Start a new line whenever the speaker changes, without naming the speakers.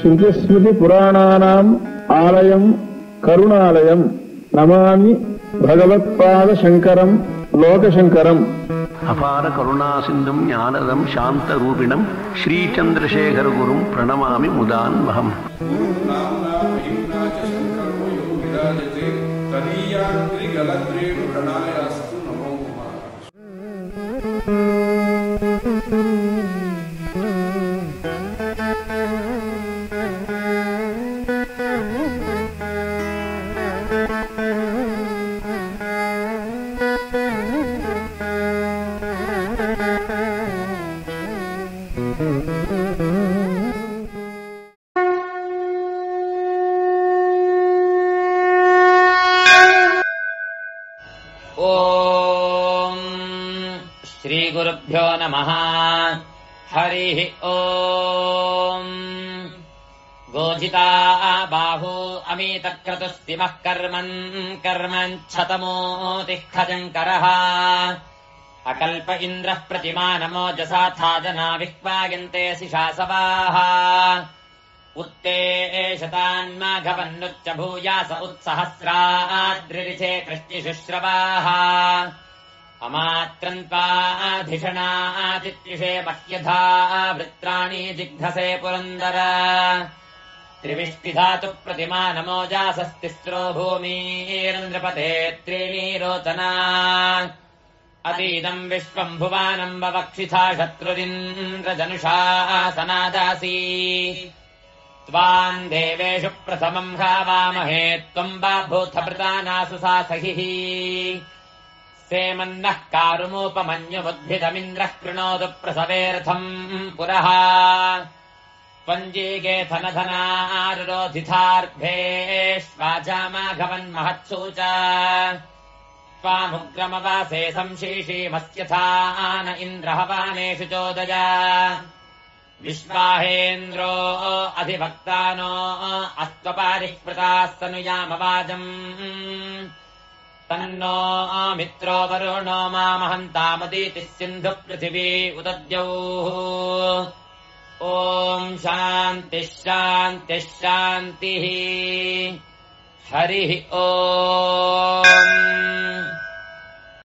ಶ್ರುತಿಸ್ಮೃತಿ ಪುರಾಣಾನಾಂ ಆಲಯಂ ಕರುಣಾಲಯಂ ನಮಾಮಿ ಭಗವತ್ಪಾದ ಶಂಕರಂ ಲೋಕಶಂಕರಂ.
ಅಪಾರ ಕರುಣಾ ಸಿಂಧುಂ ಜ್ಞಾನದಂ ಶಾಂತರೂಪಿಣಂ ಶ್ರೀಚಂದ್ರಶೇಖರ ಗುರುಂ ಪ್ರಣಮಾಮಿ ಮುದಾನ್ವಹಂ.
ಓಂ ಶ್ರೀ ಗುರುಭ್ಯೋ ನಮಃ. ಹರಿಃ ಓಂ. ಗೋಜಿತಾ ಬಾಹು ಅಮಿತಕ್ರತುಸ್ತಿಮಃ ಕರ್ಮನ್ ಕರ್ಮಂಚ್ಛತಮೋ ತಿಷ್ಠಜಂಕರಃ. ಅಕಲ್ಪ ಇಂದ್ರಃ ಪ್ರತಿಮಾನಮೋಜಸಾ ಜನಾ ವಿಹ್ವಾಯಂತೆ ಶಿಶಾಸವಾಃ. ಉತ್ತೇಶತಾನ್ಮಾಘವನ್ನುಚ್ಚ ಭೂಯಾಸ ಉತ್ಸಹಸ್ರಾದ್ರಿರಿಚೆ ಕೃಷ್ಟಿಶುಶ್ರವಾಃ. ಅಮಾತ್ರನ್ಪಾಧಿಷಣಾತಿತ್ಯುಷೇ ಮಹ್ಯಧಾ ವೃತ್ರಾಣಿ ಜಿಘ್ನಸೆ ಪುರಂದರ. ತ್ರಿವಿಷ್ಟಿಧಾತು ಪ್ರತಿಮಾನಮೋಜಾಸಸ್ತಿಸ್ರೋ ಭೂಮಿರ್ನೃಪತೆ ತ್ರೀಣಿ ರೋಚನಾ. ಅತೀದಂ ವಿಶ್ವಂ ಭುವಾನಂ ವವಕ್ಷಿಥಾ ಶತ್ರುರಿಂದ್ರಜನುಷಾ ಸನಾದಾಸಿ. ತ್ವಾಂ ದೇವೇಷು ಪ್ರಥಮಂ ಹಾವಾಮಹೇ ತ್ವಂ ಬಾಭೂಥಭೃತಾನಾಸು ಸಾಸಹಿಃ. ಸೇಮನ್ನಃ ಕಾರುಮೂಪಮನ್ಯುಮುದ್ಭಿದಮಿಂದ್ರಃ ಕೃಣೋದು ಪ್ರಸವೇರ್ಥಂ ಪುರಃ. ತ್ವಂಜೀಗೇಥನಧನಾರುರೋಧಿತಾರ್ಭೇಷ್ವಾಚಾಮಾಘವನ್ಮಹತ್ಸೂ ಚ. ತ್ವಾमुग्रमवासे संशीषीमस्यथा न इन्द्रहवानेषु चोदय. विश्वाहेन्द्रो अधिभक्तानो अस्त्वपारिः प्रतास्तनुयामवाजम्. तन्नो मित्रो वरुणो मामहन्तामदीतिः सिन्धुः पृथिवी उदद्यौः. ॐ शान्तिः शान्तिः शान्तिः. हरिः ओम्.